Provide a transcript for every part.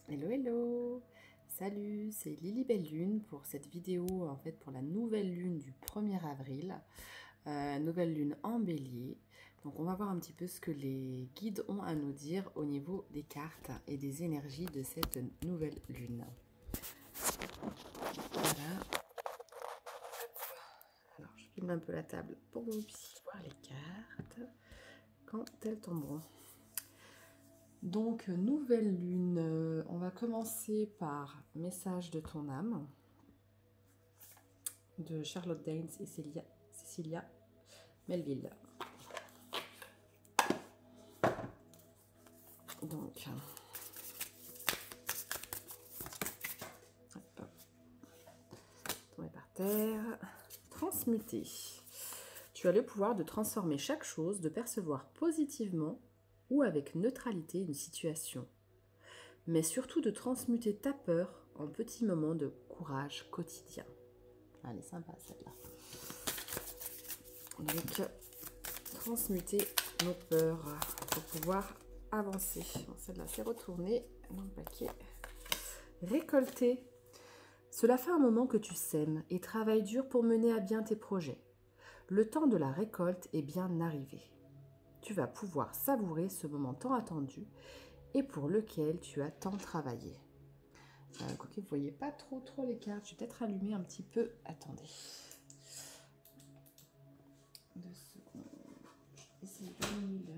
Hello hello. Salut, c'est Lily Belle Lune pour cette vidéo, en fait pour la nouvelle lune du 1er avril, nouvelle lune en bélier. Donc on va voir un petit peu ce que les guides ont à nous dire au niveau des cartes et des énergies de cette nouvelle lune. Voilà. Alors je filme un peu la table pour que vous puissiez voir les cartes quand elles tomberont. Donc, nouvelle lune, on va commencer par Message de ton âme de Charlotte Danes et Cécilia Melville. Donc, hop, tomber par terre. Transmuter. Tu as le pouvoir de transformer chaque chose, de percevoir positivement ou avec neutralité une situation, mais surtout de transmuter ta peur en petits moments de courage quotidien. Elle est sympa celle-là. Donc, transmuter nos peurs pour pouvoir avancer. Bon, celle-là c'est retourné dans le paquet. Récolter. Cela fait un moment que tu sèmes et travailles dur pour mener à bien tes projets. Le temps de la récolte est bien arrivé. Tu vas pouvoir savourer ce moment tant attendu et pour lequel tu as tant travaillé. Quoique vous ne voyez pas trop les cartes, je vais peut-être allumer un petit peu. Attendez. 2 secondes. Je vais essayer d'allumer le...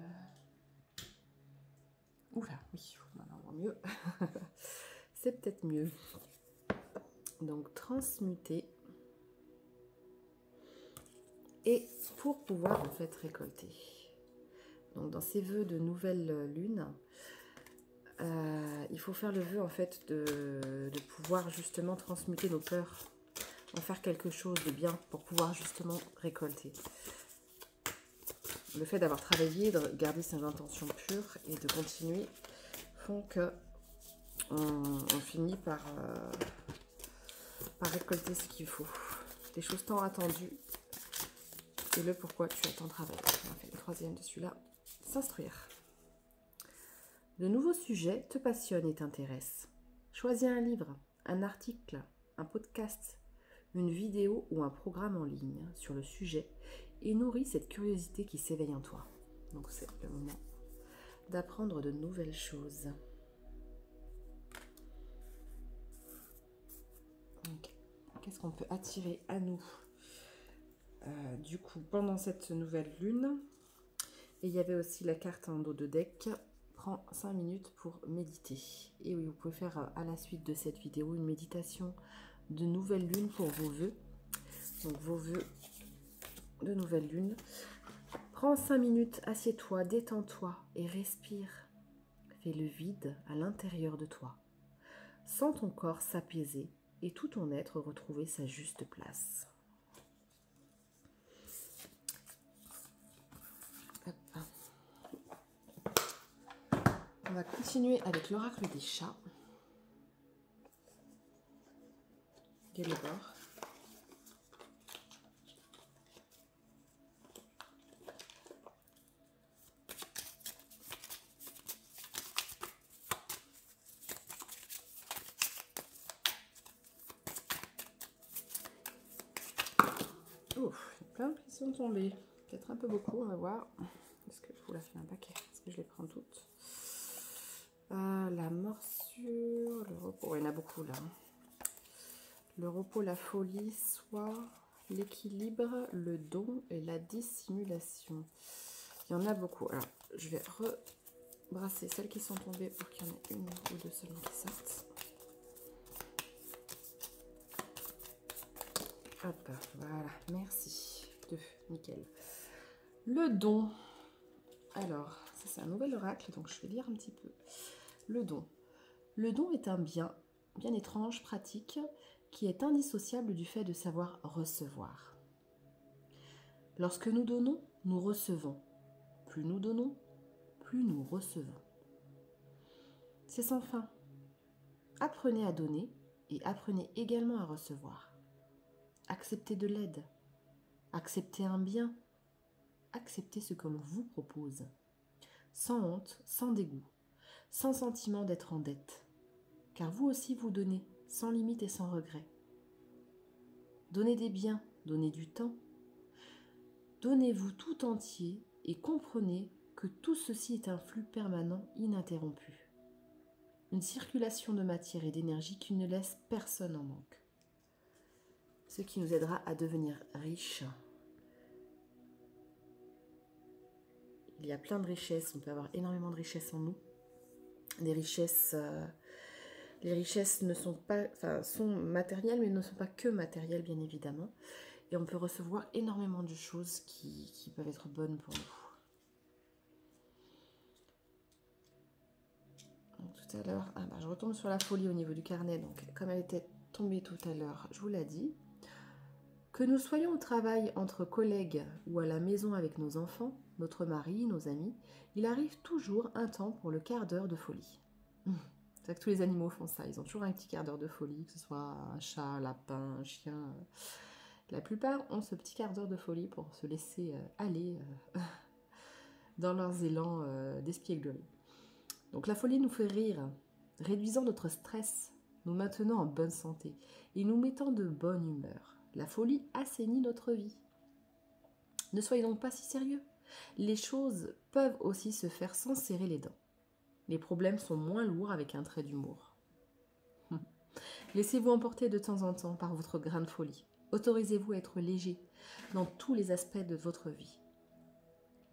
Oula, oui, maintenant on va mieux. C'est peut-être mieux. Donc, transmuter. Et pour pouvoir en fait récolter. Donc, dans ces vœux de nouvelle lune, il faut faire le vœu en fait de pouvoir justement transmuter nos peurs, en faire quelque chose de bien pour pouvoir justement récolter. Le fait d'avoir travaillé, de garder ses intentions pures et de continuer font que on finit par récolter ce qu'il faut. Des choses tant attendues et le pourquoi tu as tant travaillé. On a fait le troisième de celui-là. S'instruire. De nouveaux sujets te passionnent et t'intéressent. Choisis un livre, un article, un podcast, une vidéo ou un programme en ligne sur le sujet et nourris cette curiosité qui s'éveille en toi. Donc c'est le moment d'apprendre de nouvelles choses. Qu'est-ce qu'on peut attirer à nous du coup pendant cette nouvelle lune? Et il y avait aussi la carte en dos de deck. Prends 5 minutes pour méditer. Et oui, vous pouvez faire à la suite de cette vidéo une méditation de nouvelle lune pour vos vœux. Donc vos vœux de nouvelle lune. Prends 5 minutes, assieds-toi, détends-toi et respire. Fais le vide à l'intérieur de toi. Sens ton corps s'apaiser et tout ton être retrouver sa juste place. Hop. On va continuer avec l'oracle des chats. Quel est bord. Ouf, plein qui sont tombés. Peut-être un peu beaucoup, on va voir. Est-ce que je vous la fais un paquet? Est-ce que je les prends toutes? La morsure, le repos. Il y en a beaucoup là. Le repos, la folie, soit l'équilibre, le don et la dissimulation. Il y en a beaucoup. Alors, je vais rebrasser celles qui sont tombées pour qu'il y en ait une ou deux seulement qui sortent. Hop, voilà, merci. Deux, nickel. Le don. Alors, ça c'est un nouvel oracle, donc je vais lire un petit peu. Le don. Le don est un bien étrange, pratique, qui est indissociable du fait de savoir recevoir. Lorsque nous donnons, nous recevons. Plus nous donnons, plus nous recevons. C'est sans fin. Apprenez à donner et apprenez également à recevoir. Acceptez de l'aide. Acceptez un bien. Acceptez ce que l'on vous propose. Sans honte, sans dégoût, sans sentiment d'être en dette. car vous aussi vous donnez, sans limite et sans regret. Donnez des biens, donnez du temps. Donnez-vous tout entier et comprenez que tout ceci est un flux permanent ininterrompu. Une circulation de matière et d'énergie qui ne laisse personne en manque. Ce qui nous aidera à devenir riches. Il y a plein de richesses, on peut avoir énormément de richesses en nous. Les richesses ne sont pas, enfin, sont matérielles, mais ne sont pas que matérielles, bien évidemment. Et on peut recevoir énormément de choses qui peuvent être bonnes pour nous. Donc, tout à l'heure, je retombe sur la folie au niveau du carnet. Donc, comme elle était tombée tout à l'heure, je vous l'ai dit. Que nous soyons au travail entre collègues ou à la maison avec nos enfants, notre mari, nos amis, il arrive toujours un temps pour le quart d'heure de folie. C'est vrai que tous les animaux font ça, ils ont toujours un petit quart d'heure de folie, que ce soit un chat, un lapin, un chien. La plupart ont ce petit quart d'heure de folie pour se laisser aller dans leurs élans d'espièglerie. Donc la folie nous fait rire, réduisant notre stress, nous maintenant en bonne santé et nous mettant de bonne humeur. La folie assainit notre vie. Ne soyez donc pas si sérieux. Les choses peuvent aussi se faire sans serrer les dents. Les problèmes sont moins lourds avec un trait d'humour. Laissez-vous emporter de temps en temps par votre grain de folie. Autorisez-vous à être léger dans tous les aspects de votre vie.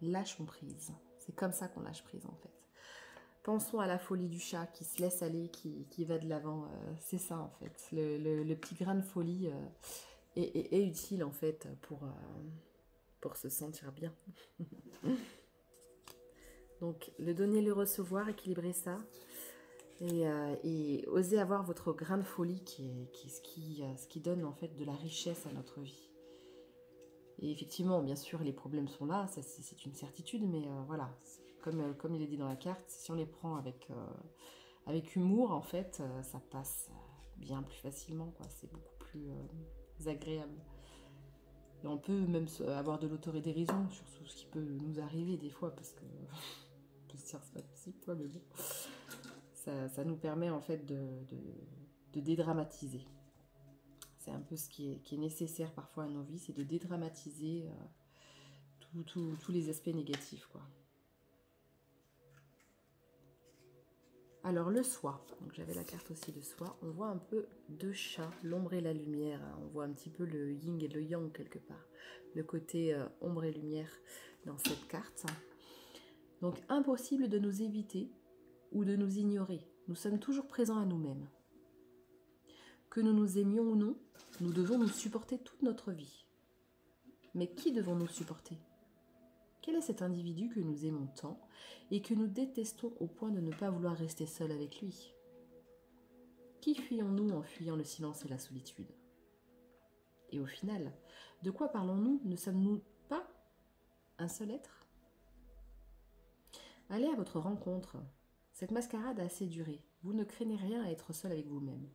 Lâchons prise. C'est comme ça qu'on lâche prise en fait. Pensons à la folie du chat qui se laisse aller, qui va de l'avant. C'est ça en fait. Le petit grain de folie est utile en fait pour se sentir bien. Donc le donner, le recevoir, équilibrer ça. Et oser avoir votre grain de folie qui est ce qui donne en fait de la richesse à notre vie. Et effectivement, bien sûr, les problèmes sont là, ça c'est une certitude, mais voilà, comme il est dit dans la carte, si on les prend avec humour, en fait, ça passe bien plus facilement, quoi. C'est beaucoup plus agréable. Et on peut même avoir de l'autodérision sur tout ce qui peut nous arriver des fois, parce que on peut se dire c'est pas possible, quoi, mais bon. Ça nous permet en fait de dédramatiser. C'est un peu ce qui est nécessaire parfois à nos vies, c'est de dédramatiser tous les aspects négatifs, quoi. Alors le soi, donc j'avais la carte aussi de soi, on voit un peu deux chats, l'ombre et la lumière, hein. On voit un petit peu le yin et le yang quelque part, le côté ombre et lumière dans cette carte. Donc impossible de nous éviter ou de nous ignorer. Nous sommes toujours présents à nous-mêmes. Que nous nous aimions ou non, nous devons nous supporter toute notre vie. Mais qui devons-nous supporter? Quel est cet individu que nous aimons tant et que nous détestons au point de ne pas vouloir rester seul avec lui? Qui fuyons-nous en fuyant le silence et la solitude? Et au final, de quoi parlons-nous? Ne sommes-nous pas un seul être? Allez à votre rencontre. Cette mascarade a assez duré. Vous ne craignez rien à être seul avec vous-même.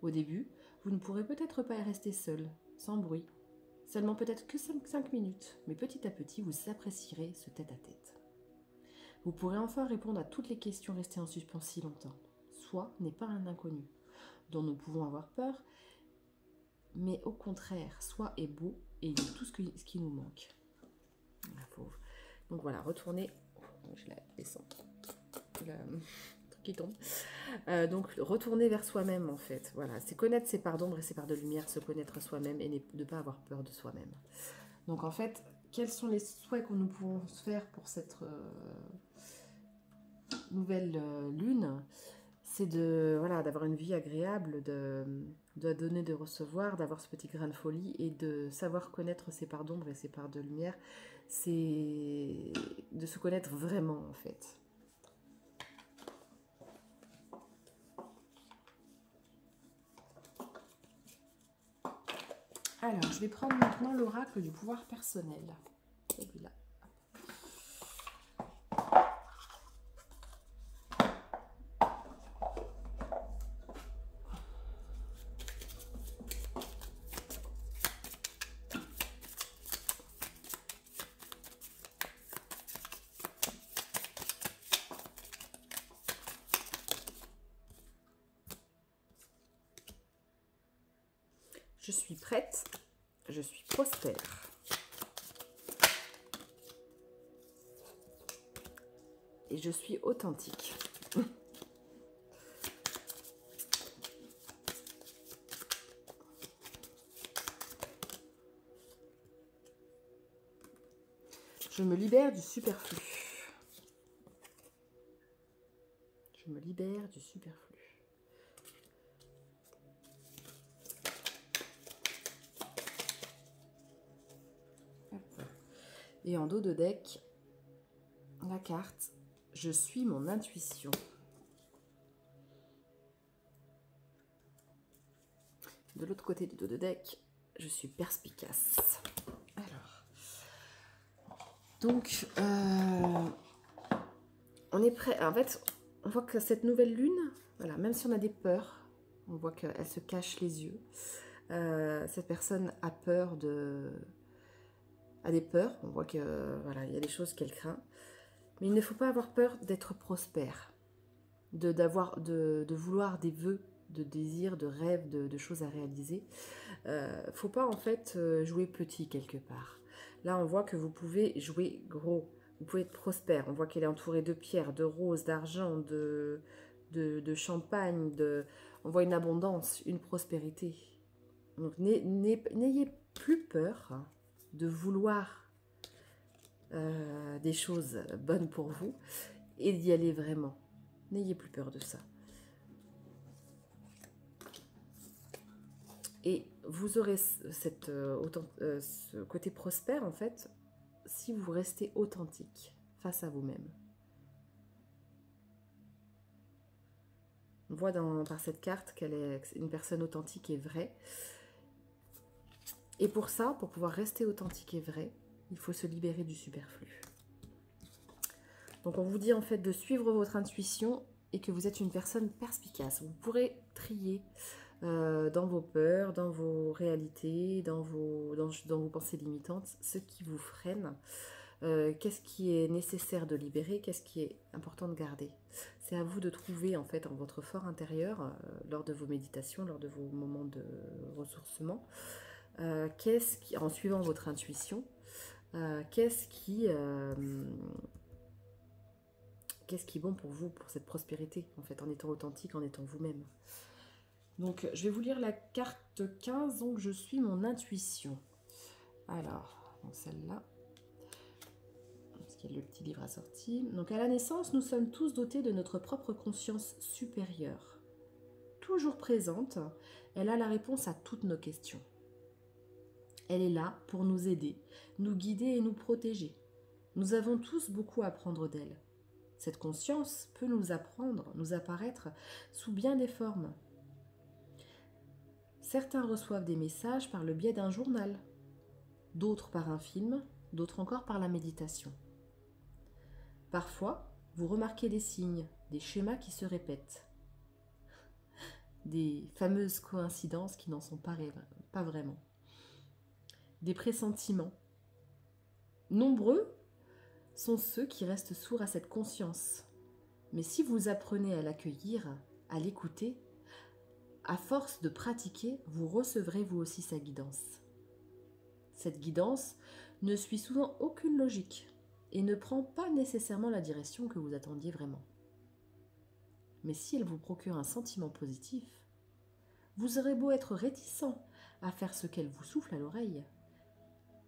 Au début, vous ne pourrez peut-être pas rester seul, sans bruit. Seulement peut-être que 5 minutes, mais petit à petit, vous apprécierez ce tête-à-tête. Vous pourrez enfin répondre à toutes les questions restées en suspens si longtemps. Soi n'est pas un inconnu, dont nous pouvons avoir peur, mais au contraire, soi est beau et il y a tout ce qui nous manque. Donc voilà, retournez. Je la descends. Le truc qui tombe. Donc retourner vers soi-même en fait. Voilà, c'est connaître ses parts d'ombre et ses parts de lumière, se connaître soi-même et ne pas avoir peur de soi-même. Donc en fait, quels sont les souhaits que nous pouvons faire pour cette nouvelle lune? C'est d'avoir une vie agréable, de donner, de recevoir, d'avoir ce petit grain de folie et de savoir connaître ses parts d'ombre et ses parts de lumière. C'est de se connaître vraiment en fait. Alors, je vais prendre maintenant l'oracle du pouvoir personnel. Celui-là. Je suis prête, je suis prospère. Et je suis authentique. Je me libère du superflu. Je me libère du superflu. Et en dos de deck, la carte « Je suis mon intuition ». De l'autre côté du dos de deck, je suis perspicace. Alors, donc, on est prêt. En fait, on voit que cette nouvelle lune, voilà, même si on a des peurs, on voit qu'elle se cache les yeux. Cette personne a peur a des peurs. On voit que voilà, il y a des choses qu'elle craint. Mais il ne faut pas avoir peur d'être prospère, de vouloir des vœux, de désirs, de rêves, de choses à réaliser. Faut pas en fait jouer petit quelque part. Là, on voit que vous pouvez jouer gros. Vous pouvez être prospère. On voit qu'elle est entourée de pierres, de roses, d'argent, de champagne. On voit une abondance, une prospérité. Donc, n'ayez plus peur de vouloir des choses bonnes pour vous et d'y aller vraiment. N'ayez plus peur de ça. Et vous aurez ce côté prospère, en fait, si vous restez authentique face à vous-même. On voit par cette carte qu'elle est une personne authentique et vraie. Et pour ça, pour pouvoir rester authentique et vrai, il faut se libérer du superflu. Donc on vous dit en fait de suivre votre intuition et que vous êtes une personne perspicace. Vous pourrez trier dans vos peurs, dans vos réalités, dans vos pensées limitantes, ce qui vous freine. Qu'est-ce qui est nécessaire de libérer, qu'est-ce qui est important de garder. C'est à vous de trouver en fait en votre fort intérieur, lors de vos méditations, lors de vos moments de ressourcement, en suivant votre intuition, qu'est-ce qui est bon pour vous, pour cette prospérité, en fait, en étant authentique, en étant vous-même. Donc, je vais vous lire la carte 15, donc je suis mon intuition. Alors, celle-là, parce qu'il y a le petit livre assorti. Donc, à la naissance, nous sommes tous dotés de notre propre conscience supérieure. Toujours présente, elle a la réponse à toutes nos questions. Elle est là pour nous aider, nous guider et nous protéger. Nous avons tous beaucoup à apprendre d'elle. Cette conscience peut nous apparaître sous bien des formes. Certains reçoivent des messages par le biais d'un journal, d'autres par un film, d'autres encore par la méditation. Parfois, vous remarquez des signes, des schémas qui se répètent, des fameuses coïncidences qui n'en sont pas vraiment, des pressentiments. Nombreux sont ceux qui restent sourds à cette conscience. Mais si vous apprenez à l'accueillir, à l'écouter, à force de pratiquer, vous recevrez vous aussi sa guidance. Cette guidance ne suit souvent aucune logique et ne prend pas nécessairement la direction que vous attendiez vraiment. Mais si elle vous procure un sentiment positif, vous aurez beau être réticent à faire ce qu'elle vous souffle à l'oreille,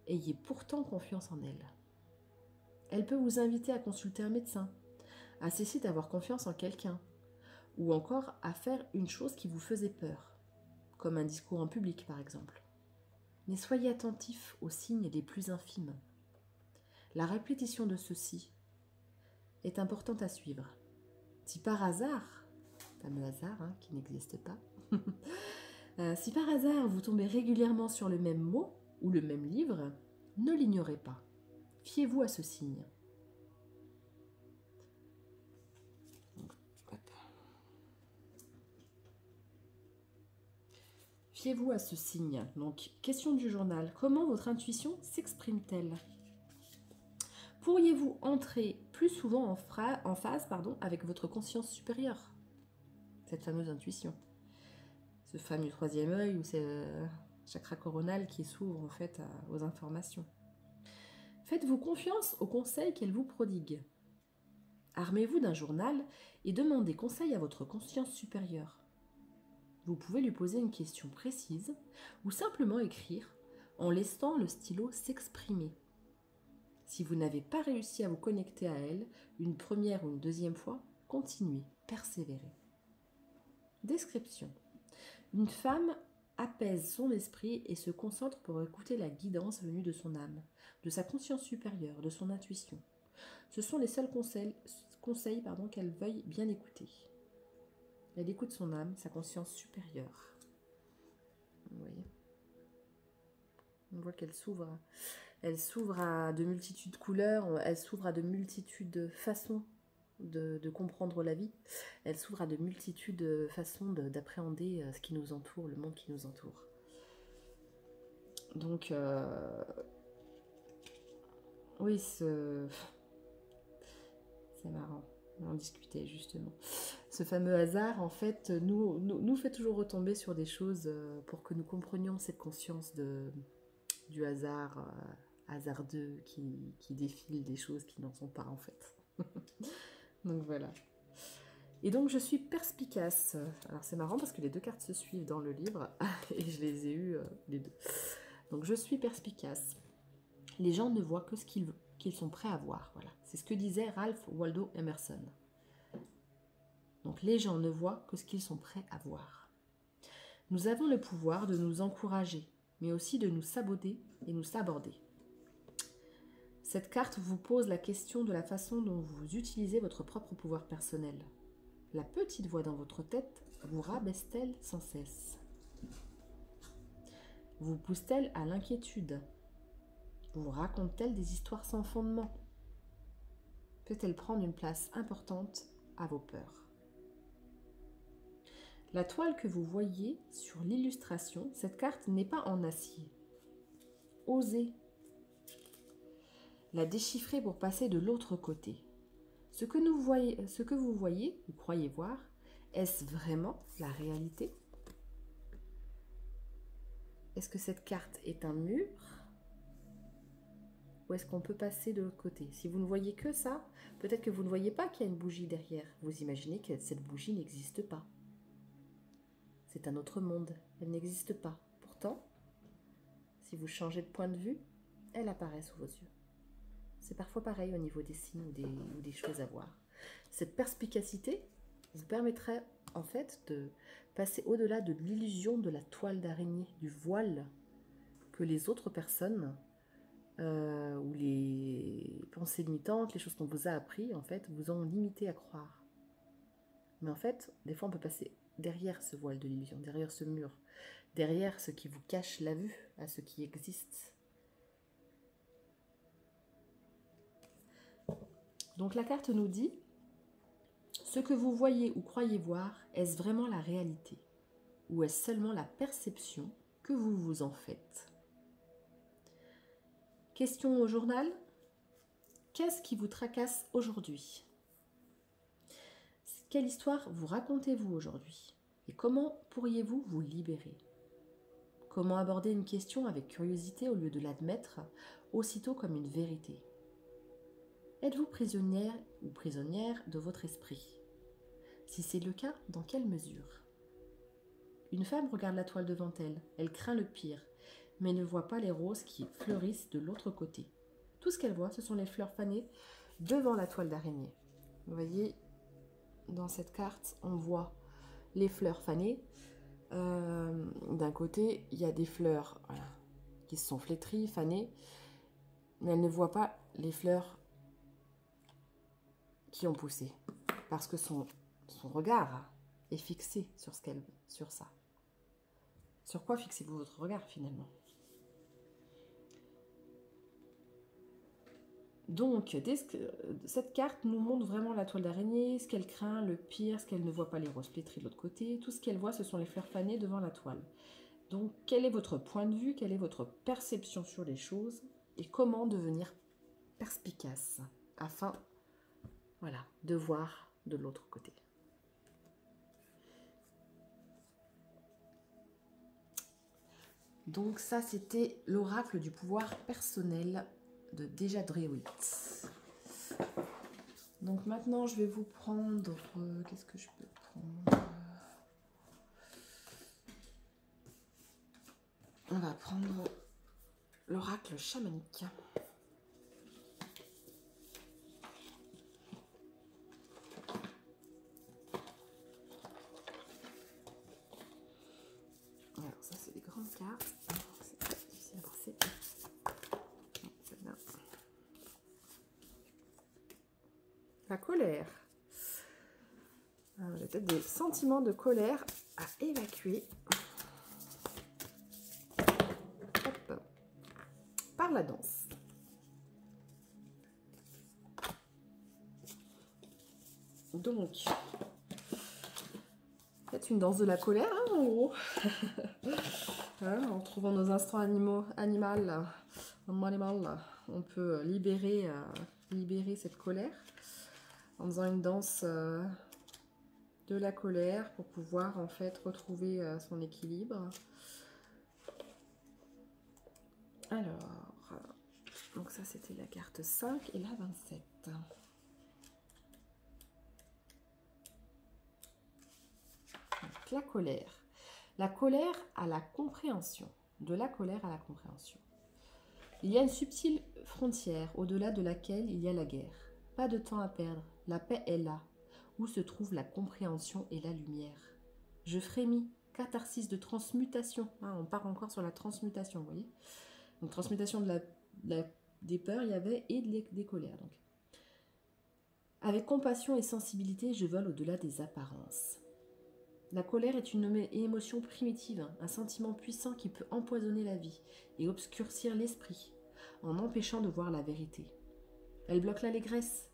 ayez pourtant confiance en elle. Elle peut vous inviter à consulter un médecin, à cesser d'avoir confiance en quelqu'un, ou encore à faire une chose qui vous faisait peur, comme un discours en public par exemple. Mais soyez attentifs aux signes les plus infimes. La répétition de ceux-ci est importante à suivre. Si par hasard, fameux hasard qui n'existe pas, si par hasard vous tombez régulièrement sur le même mot ou le même livre, ne l'ignorez pas. Fiez-vous à ce signe. Fiez-vous à ce signe. Donc, question du journal. Comment votre intuition s'exprime-t-elle? Pourriez-vous entrer plus souvent en phase avec votre conscience supérieure? Cette fameuse intuition. Ce fameux troisième œil, ou je chakra coronal qui s'ouvre en fait aux informations. Faites-vous confiance aux conseils qu'elle vous prodigue. Armez-vous d'un journal et demandez conseil à votre conscience supérieure. Vous pouvez lui poser une question précise ou simplement écrire en laissant le stylo s'exprimer. Si vous n'avez pas réussi à vous connecter à elle une première ou une deuxième fois, continuez, persévérez. Description. Une femme apaise son esprit et se concentre pour écouter la guidance venue de son âme, de sa conscience supérieure, de son intuition. Ce sont les seuls conseils qu'elle veuille bien écouter. Elle écoute son âme, sa conscience supérieure. Vous voyez ? On voit qu'elle s'ouvre. Elle s'ouvre à de multitudes de couleurs, elle s'ouvre à de multitudes de façons de comprendre la vie. Elle s'ouvre à de multitudes de façons d'appréhender ce qui nous entoure, le monde qui nous entoure. Donc, oui, c'est marrant. On en discutait justement. Ce fameux hasard, en fait, nous fait toujours retomber sur des choses pour que nous comprenions cette conscience du hasard hasardeux qui défile des choses qui n'en sont pas en fait. Donc voilà. Et donc je suis perspicace. Alors c'est marrant parce que les deux cartes se suivent dans le livre et je les ai eues les deux. Donc je suis perspicace. Les gens ne voient que ce qu'ils sont prêts à voir. Voilà. C'est ce que disait Ralph Waldo Emerson. Donc les gens ne voient que ce qu'ils sont prêts à voir. Nous avons le pouvoir de nous encourager, mais aussi de nous saboter et nous saborder. Cette carte vous pose la question de la façon dont vous utilisez votre propre pouvoir personnel. La petite voix dans votre tête vous rabaisse-t-elle sans cesse? Vous pousse-t-elle à l'inquiétude? Vous raconte-t-elle des histoires sans fondement? Peut-elle prendre une place importante à vos peurs? La toile que vous voyez sur l'illustration, cette carte n'est pas en acier. Osez la déchiffrer pour passer de l'autre côté. Ce que vous voyez ou croyez voir, est-ce vraiment la réalité? Est-ce que cette carte est un mur? Ou est-ce qu'on peut passer de l'autre côté? Si vous ne voyez que ça, peut-être que vous ne voyez pas qu'il y a une bougie derrière. Vous imaginez que cette bougie n'existe pas. C'est un autre monde, elle n'existe pas. Pourtant, si vous changez de point de vue, elle apparaît sous vos yeux. C'est parfois pareil au niveau des signes ou des choses à voir. Cette perspicacité vous permettrait en fait de passer au-delà de l'illusion de la toile d'araignée, du voile que les autres personnes ou les pensées limitantes, les choses qu'on vous a appris, en fait, vous ont limité à croire. Mais en fait, des fois, on peut passer derrière ce voile de l'illusion, derrière ce mur, derrière ce qui vous cache la vue à ce qui existe. Donc la carte nous dit, ce que vous voyez ou croyez voir, est-ce vraiment la réalité? Ou est-ce seulement la perception que vous vous en faites? Question au journal. Qu'est-ce qui vous tracasse aujourd'hui? Quelle histoire vous racontez-vous aujourd'hui? Et comment pourriez-vous vous libérer? Comment aborder une question avec curiosité au lieu de l'admettre aussitôt comme une vérité? Êtes-vous prisonnière ou prisonnière de votre esprit? Si c'est le cas, dans quelle mesure? Une femme regarde la toile devant elle. Elle craint le pire, mais ne voit pas les roses qui fleurissent de l'autre côté. Tout ce qu'elle voit, ce sont les fleurs fanées devant la toile d'araignée. Vous voyez, dans cette carte, on voit les fleurs fanées. D'un côté, il y a des fleurs qui se sont flétries, fanées, mais elle ne voit pas les fleurs qui ont poussé, parce que son regard est fixé sur ça. Sur quoi fixez-vous votre regard finalement? Donc, cette carte nous montre vraiment la toile d'araignée, ce qu'elle craint, le pire, ce qu'elle ne voit pas les roses flétries de l'autre côté. Tout ce qu'elle voit, ce sont les fleurs fanées devant la toile. Donc, quel est votre point de vue? Quelle est votre perception sur les choses? Et comment devenir perspicace afin de voir de l'autre côté? Donc ça, c'était l'oracle du pouvoir personnel de Deja Drewitz. Donc maintenant, je vais vous prendre... Qu'est-ce que je peux prendre? On va prendre l'oracle chamanique. Alors ça, c'est des grandes cartes. C'est pas difficile à passer. La colère. J'ai peut-être des sentiments de colère à évacuer. Hop. Par la danse. Donc, faites une danse de la colère, hein, en gros. Hein, en trouvant nos instants animal, on peut libérer cette colère en faisant une danse de la colère pour pouvoir en fait retrouver son équilibre. Alors, donc ça c'était la carte 5 et la 27. Donc, la colère. La colère à la compréhension. De la colère à la compréhension. Il y a une subtile frontière au-delà de laquelle il y a la guerre. Pas de temps à perdre. La paix est là, où se trouve la compréhension et la lumière. Je frémis. Catharsis de transmutation. Ah, on part encore sur la transmutation, vous voyez. Donc transmutation des peurs, il y avait, et des colères. Donc. Avec compassion et sensibilité, je vole au-delà des apparences. La colère est une émotion primitive, un sentiment puissant qui peut empoisonner la vie et obscurcir l'esprit, en empêchant de voir la vérité. Elle bloque l'allégresse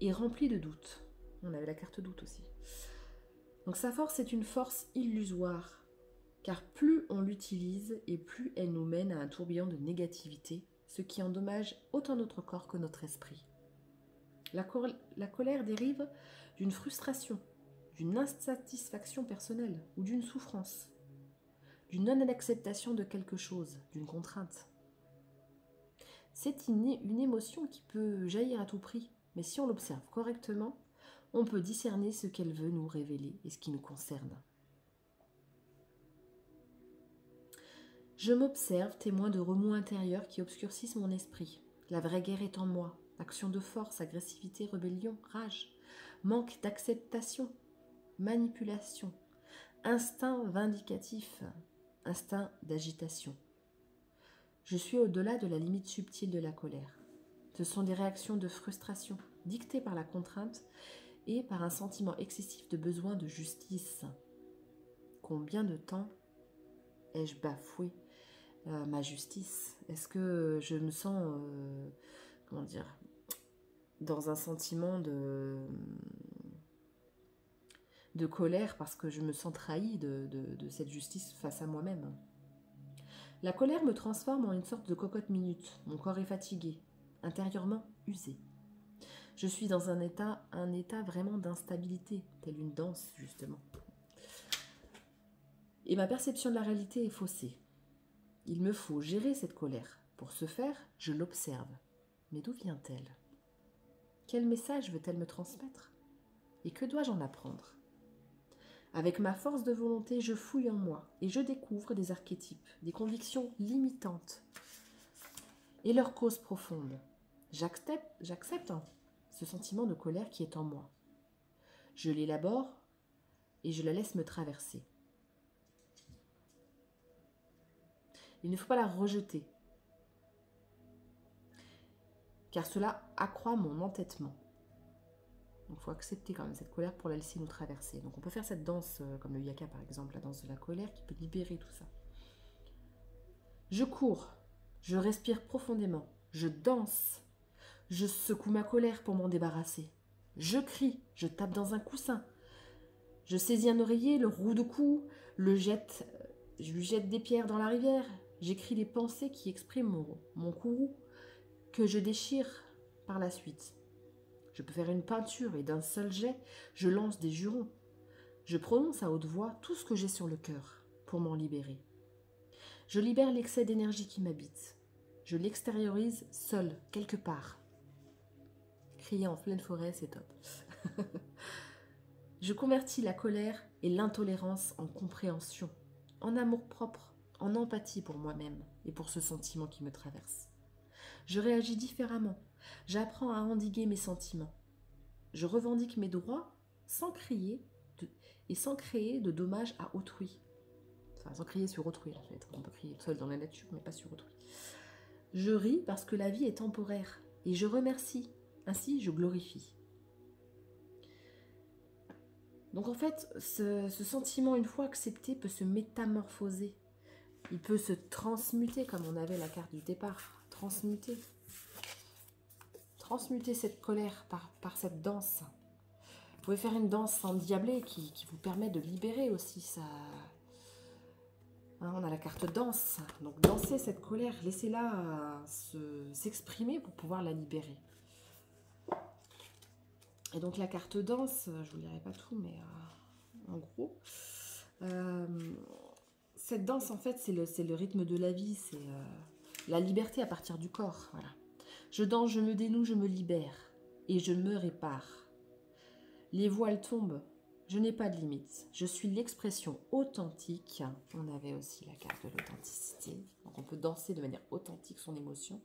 et remplit de doutes. On avait la carte doute aussi. Donc sa force est une force illusoire, car plus on l'utilise et plus elle nous mène à un tourbillon de négativité, ce qui endommage autant notre corps que notre esprit. La colère dérive d'une frustration, d'une insatisfaction personnelle ou d'une souffrance, d'une non-acceptation de quelque chose, d'une contrainte. C'est une émotion qui peut jaillir à tout prix, mais si on l'observe correctement, on peut discerner ce qu'elle veut nous révéler et ce qui nous concerne. Je m'observe, témoin de remous intérieurs qui obscurcissent mon esprit. La vraie guerre est en moi, action de force, agressivité, rébellion, rage, manque d'acceptation, manipulation, instinct vindicatif, instinct d'agitation. Je suis au-delà de la limite subtile de la colère. Ce sont des réactions de frustration, dictées par la contrainte et par un sentiment excessif de besoin de justice. Combien de temps ai-je bafoué ma justice? Est-ce que je me sens, dans un sentiment de colère parce que je me sens trahie de cette justice face à moi-même. La colère me transforme en une sorte de cocotte minute. Mon corps est fatigué, intérieurement usé. Je suis dans un état vraiment d'instabilité, telle une danse justement. Et ma perception de la réalité est faussée. Il me faut gérer cette colère. Pour ce faire, je l'observe. Mais d'où vient-elle? Quel message veut-elle me transmettre? Et que dois-je en apprendre? Avec ma force de volonté, je fouille en moi et je découvre des archétypes, des convictions limitantes et leurs causes profondes. J'accepte ce sentiment de colère qui est en moi. Je l'élabore et je la laisse me traverser. Il ne faut pas la rejeter, car cela accroît mon entêtement. Donc il faut accepter quand même cette colère pour la laisser nous traverser. Donc on peut faire cette danse, comme le yaka par exemple, la danse de la colère, qui peut libérer tout ça. Je cours, je respire profondément, je danse, je secoue ma colère pour m'en débarrasser. Je crie, je tape dans un coussin, je saisis un oreiller, le roue de cou, je lui jette des pierres dans la rivière, j'écris des pensées qui expriment mon courroux, que je déchire par la suite. Je peux faire une peinture et d'un seul jet, je lance des jurons. Je prononce à haute voix tout ce que j'ai sur le cœur pour m'en libérer. Je libère l'excès d'énergie qui m'habite. Je l'extériorise seul, quelque part. Crier en pleine forêt, c'est top. Je convertis la colère et l'intolérance en compréhension, en amour-propre, en empathie pour moi-même et pour ce sentiment qui me traverse. Je réagis différemment. J'apprends à endiguer mes sentiments. Je revendique mes droits sans crier et sans créer de dommages à autrui. Enfin, sans crier sur autrui en fait. On peut crier seul dans la nature, mais pas sur autrui. Je ris parce que la vie est temporaire et je remercie. Ainsi, je glorifie. Donc en fait, ce sentiment, une fois accepté, peut se métamorphoser. Il peut se transmuter, comme on avait la carte du départ. Transmuter. Transmuter cette colère par cette danse. Vous pouvez faire une danse endiablée qui vous permet de libérer aussi ça. Hein, on a la carte danse. Donc dansez cette colère, laissez-la s'exprimer pour pouvoir la libérer. Et donc la carte danse, je ne vous lirai pas tout, mais en gros, cette danse en fait c'est le rythme de la vie, c'est la liberté à partir du corps. Voilà. Je danse, je me dénoue, je me libère et je me répare. Les voiles tombent, je n'ai pas de limite. Je suis l'expression authentique. On avait aussi la carte de l'authenticité. Donc on peut danser de manière authentique son émotion.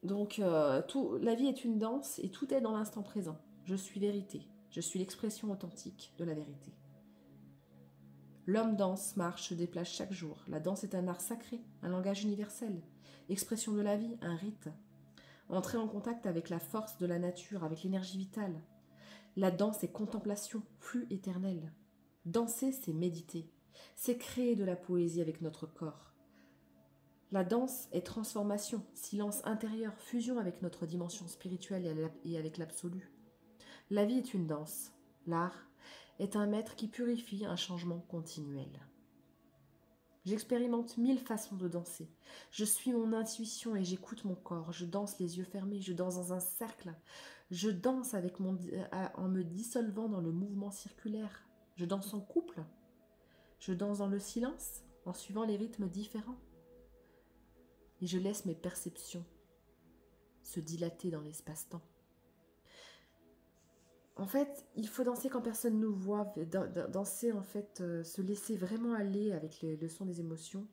Donc, la vie est une danse et tout est dans l'instant présent. Je suis vérité. Je suis l'expression authentique de la vérité. L'homme danse, marche, se déplace chaque jour. La danse est un art sacré, un langage universel. Expression de la vie, un rite. Entrer en contact avec la force de la nature, avec l'énergie vitale. La danse est contemplation, flux éternel. Danser, c'est méditer. C'est créer de la poésie avec notre corps. La danse est transformation, silence intérieur, fusion avec notre dimension spirituelle et avec l'absolu. La vie est une danse. L'art est un maître qui purifie un changement continuel. J'expérimente 1000 façons de danser. Je suis mon intuition et j'écoute mon corps. Je danse les yeux fermés, je danse dans un cercle. Je danse en me dissolvant dans le mouvement circulaire. Je danse en couple. Je danse dans le silence, en suivant les rythmes différents. Et je laisse mes perceptions se dilater dans l'espace-temps. En fait, il faut danser quand personne nous voit, danser en fait, se laisser vraiment aller avec le son des émotions,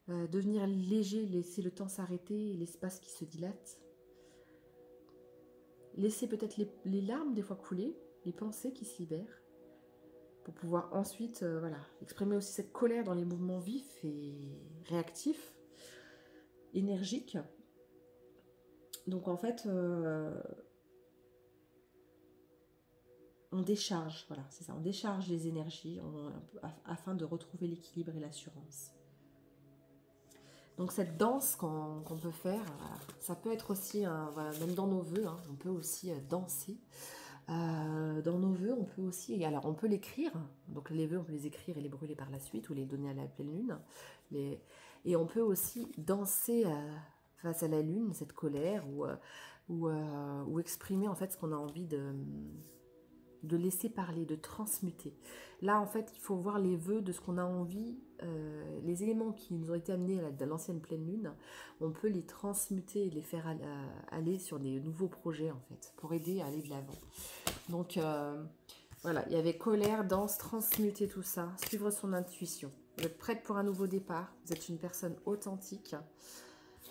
devenir léger, laisser le temps s'arrêter et l'espace qui se dilate. Laisser peut-être les larmes des fois couler, les pensées qui se libèrent, pour pouvoir ensuite exprimer aussi cette colère dans les mouvements vifs et réactifs, énergique. Donc en fait, on décharge, voilà, c'est ça, on décharge les énergies afin de retrouver l'équilibre et l'assurance. Donc cette danse qu'on peut faire, ça peut être aussi, même dans nos vœux, on peut aussi danser. Dans nos vœux, on peut aussi, alors on peut l'écrire, donc les vœux on peut les écrire et les brûler par la suite ou les donner à la pleine lune, et on peut aussi danser face à la lune, cette colère, ou exprimer en fait ce qu'on a envie de laisser parler, de transmuter. Là en fait il faut voir les vœux de ce qu'on a envie, les éléments qui nous ont été amenés à l'ancienne pleine lune, on peut les transmuter et les faire aller sur des nouveaux projets en fait, pour aider à aller de l'avant. Donc voilà, il y avait colère, danse, transmuter tout ça, suivre son intuition. Vous êtes prête pour un nouveau départ, vous êtes une personne authentique,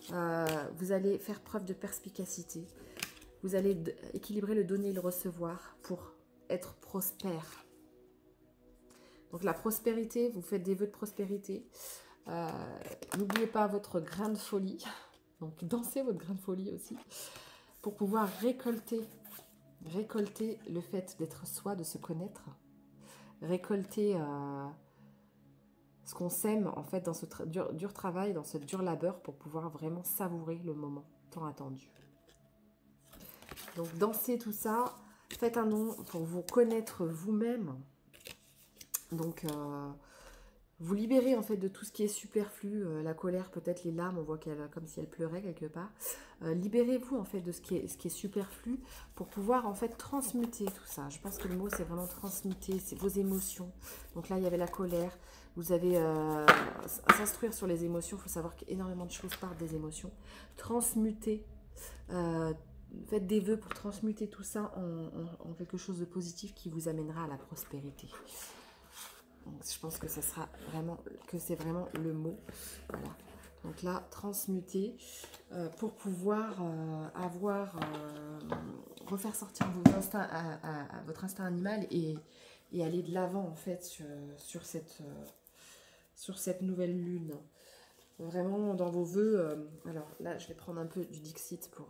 vous allez faire preuve de perspicacité, vous allez équilibrer le donner et le recevoir pour être prospère. Donc la prospérité, vous faites des vœux de prospérité. N'oubliez pas votre grain de folie. Donc dansez votre grain de folie aussi. Pour pouvoir récolter le fait d'être soi, de se connaître. Récolter ce qu'on sème en fait dans ce dur travail, dans ce dur labeur pour pouvoir vraiment savourer le moment tant attendu. Donc dansez tout ça. Faites un don pour vous connaître vous-même. Donc, vous libérez en fait de tout ce qui est superflu, la colère, peut-être les larmes, on voit qu'elle comme si elle pleurait quelque part. Libérez-vous en fait de ce qui est superflu pour pouvoir en fait transmuter tout ça. Je pense que le mot c'est vraiment transmuter, c'est vos émotions. Donc là il y avait la colère, Vous avez s'instruire sur les émotions. Il faut savoir qu'énormément de choses partent des émotions. Transmuter. Faites des vœux pour transmuter tout ça en quelque chose de positif qui vous amènera à la prospérité. Donc, je pense que ça sera vraiment, que c'est vraiment le mot. Voilà. Donc là, transmuter pour pouvoir refaire sortir vos instincts votre instinct animal et aller de l'avant en fait sur cette nouvelle lune. Vraiment dans vos vœux. Alors là, je vais prendre un peu du Dixit pour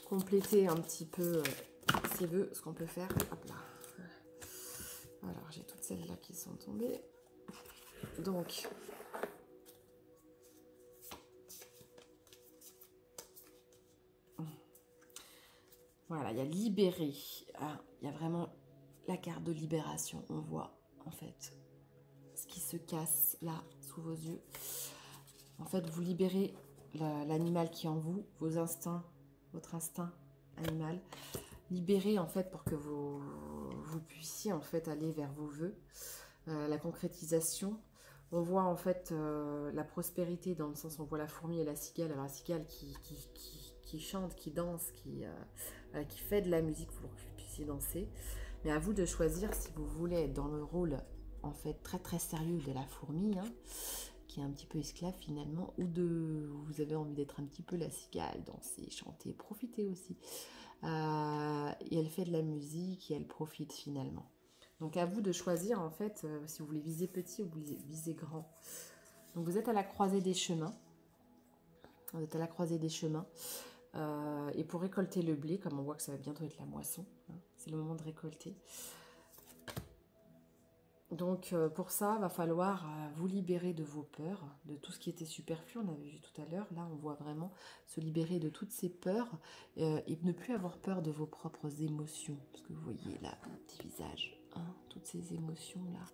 compléter un petit peu ces vœux, ce qu'on peut faire. Hop là. Alors j'ai toutes celles-là qui sont tombées. Donc, voilà, il y a libéré. Ah, il y a vraiment la carte de libération. On voit en fait ce qui se casse là sous vos yeux. En fait, vous libérez l'animal qui est en vous, vos instincts, votre instinct animal. Libérez en fait pour que vous puissiez en fait aller vers vos vœux. La concrétisation. On voit en fait la prospérité dans le sens où on voit la fourmi et la cigale. Alors la cigale qui chante, qui danse, qui fait de la musique pour que vous puissiez danser. Mais à vous de choisir si vous voulez être dans le rôle en fait très très sérieux de la fourmi, hein, qui est un petit peu esclave finalement, ou vous avez envie d'être un petit peu la cigale, danser, chanter, profiter aussi. Et elle fait de la musique et elle profite finalement. Donc à vous de choisir en fait si vous voulez viser petit ou vous visez grand. Donc vous êtes à la croisée des chemins. Vous êtes à la croisée des chemins. Et pour récolter le blé, comme on voit que ça va bientôt être la moisson, hein, c'est le moment de récolter. Donc pour ça, va falloir vous libérer de vos peurs, de tout ce qui était superflu, on avait vu tout à l'heure. Là, on voit vraiment se libérer de toutes ces peurs et ne plus avoir peur de vos propres émotions. Parce que vous voyez là, mon petit visage, hein, toutes ces émotions-là.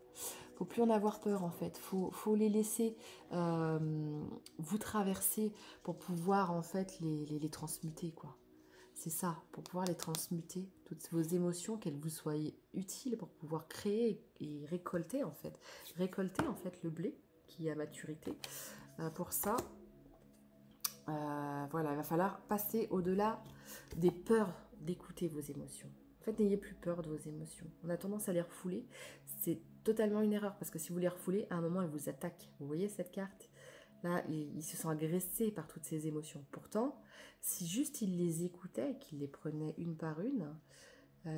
Il ne faut plus en avoir peur en fait. Faut les laisser vous traverser pour pouvoir en fait les transmuter, quoi. C'est ça, pour pouvoir les transmuter, toutes vos émotions, qu'elles vous soient utiles pour pouvoir créer et récolter en fait. Récolter en fait le blé qui est à maturité. Pour ça, voilà, il va falloir passer au-delà des peurs d'écouter vos émotions. En fait, n'ayez plus peur de vos émotions. On a tendance à les refouler. C'est totalement une erreur parce que si vous les refoulez, à un moment, elles vous attaquent. Vous voyez cette carte ? Là, ils se sont agressés par toutes ces émotions. Pourtant, si juste ils les écoutaient, qu'ils les prenaient une par une,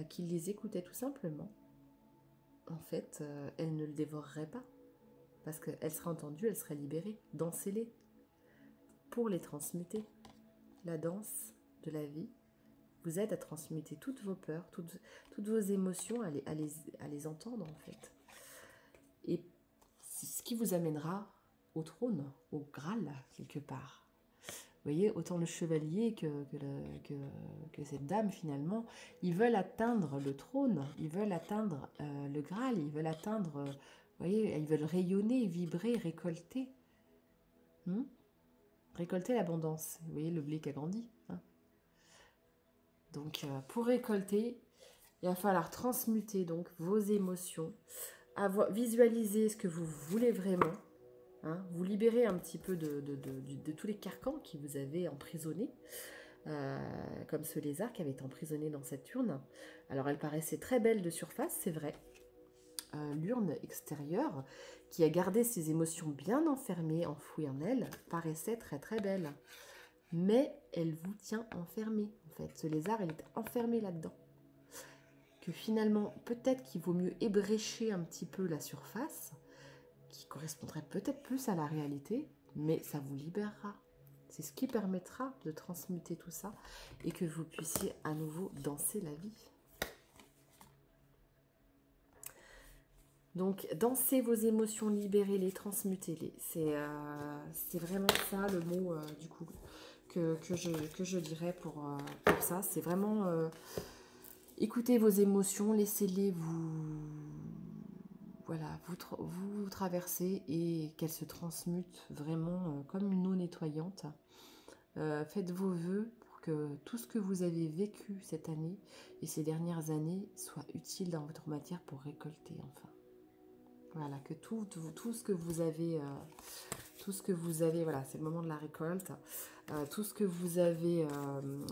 qu'ils les écoutaient tout simplement, en fait, elles ne le dévoreraient pas. Parce qu'elles seraient entendues, elles seraient libérées. Dansez-les pour les transmuter. La danse de la vie vous aide à transmuter toutes vos peurs, toutes vos émotions, à les entendre en fait. Et c'est ce qui vous amènera au trône, au Graal, quelque part. Vous voyez, autant le chevalier que cette dame, finalement, ils veulent atteindre le trône, ils veulent atteindre le Graal, ils veulent atteindre, vous voyez, ils veulent rayonner, vibrer, récolter. Récolter l'abondance. Vous voyez, le blé qui a grandi. Hein. Donc, pour récolter, il va falloir transmuter donc vos émotions, visualiser ce que vous voulez vraiment. Hein, vous libérez un petit peu de tous les carcans qui vous avaient emprisonné, comme ce lézard qui avait été emprisonné dans cette urne. Alors elle paraissait très belle de surface, c'est vrai. L'urne extérieure, qui a gardé ses émotions bien enfermées, enfouies en elle, paraissait très très belle. Mais elle vous tient enfermé, en fait. Ce lézard, il est enfermé là-dedans. Que finalement, peut-être qu'il vaut mieux ébrécher un petit peu la surface, qui correspondrait peut-être plus à la réalité, mais ça vous libérera. C'est ce qui permettra de transmuter tout ça et que vous puissiez à nouveau danser la vie. Donc, dansez vos émotions, libérez-les, transmutez-les. C'est vraiment ça le mot, du coup, que je dirais pour ça. C'est vraiment écoutez vos émotions, laissez-les voilà, vous traversez et qu'elles se transmutent vraiment comme une eau nettoyante. Faites vos vœux pour que tout ce que vous avez vécu cette année et ces dernières années soit utile dans votre matière pour récolter enfin. Voilà, que tout ce que vous avez, voilà, c'est le moment de la récolte, tout ce que vous avez,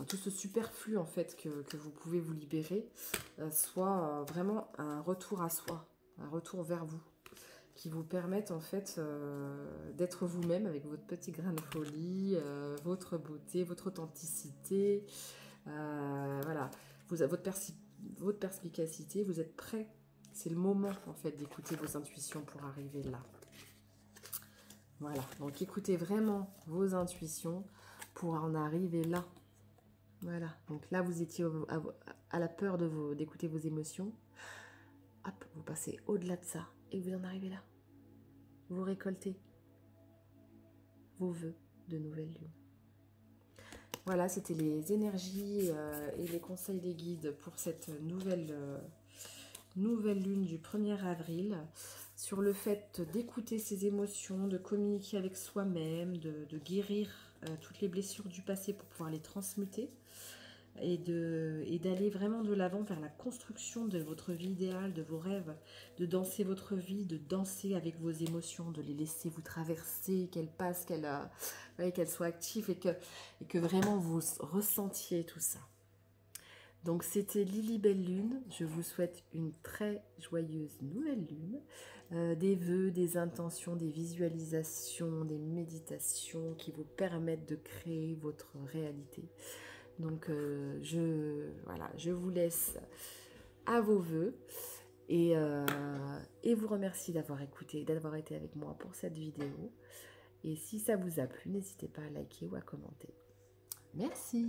tout ce superflu en fait que vous pouvez vous libérer, soit vraiment un retour à soi, un retour vers vous, qui vous permette en fait d'être vous-même avec votre petit grain de folie, votre beauté, votre authenticité, voilà, votre perspicacité, vous êtes prêt. C'est le moment en fait d'écouter vos intuitions pour arriver là. Voilà, donc écoutez vraiment vos intuitions pour en arriver là. Voilà, donc là vous étiez à la peur d'écouter vos émotions. Hop, vous passez au-delà de ça et vous en arrivez là. Vous récoltez vos vœux de nouvelle lune. Voilà, c'était les énergies et les conseils des guides pour cette nouvelle lune du 1er avril, sur le fait d'écouter ses émotions, de communiquer avec soi-même, de guérir toutes les blessures du passé pour pouvoir les transmuter et d'aller vraiment de l'avant vers la construction de votre vie idéale, de vos rêves, de danser votre vie, de danser avec vos émotions, de les laisser vous traverser, qu'elles passent, qu'elles soient actives et que vraiment vous ressentiez tout ça. Donc c'était Lily Belle Lune, je vous souhaite une très joyeuse nouvelle lune, des vœux, des intentions, des visualisations, des méditations qui vous permettent de créer votre réalité. Donc je vous laisse à vos vœux et vous remercie d'avoir écouté, d'avoir été avec moi pour cette vidéo. Et si ça vous a plu, n'hésitez pas à liker ou à commenter. Merci.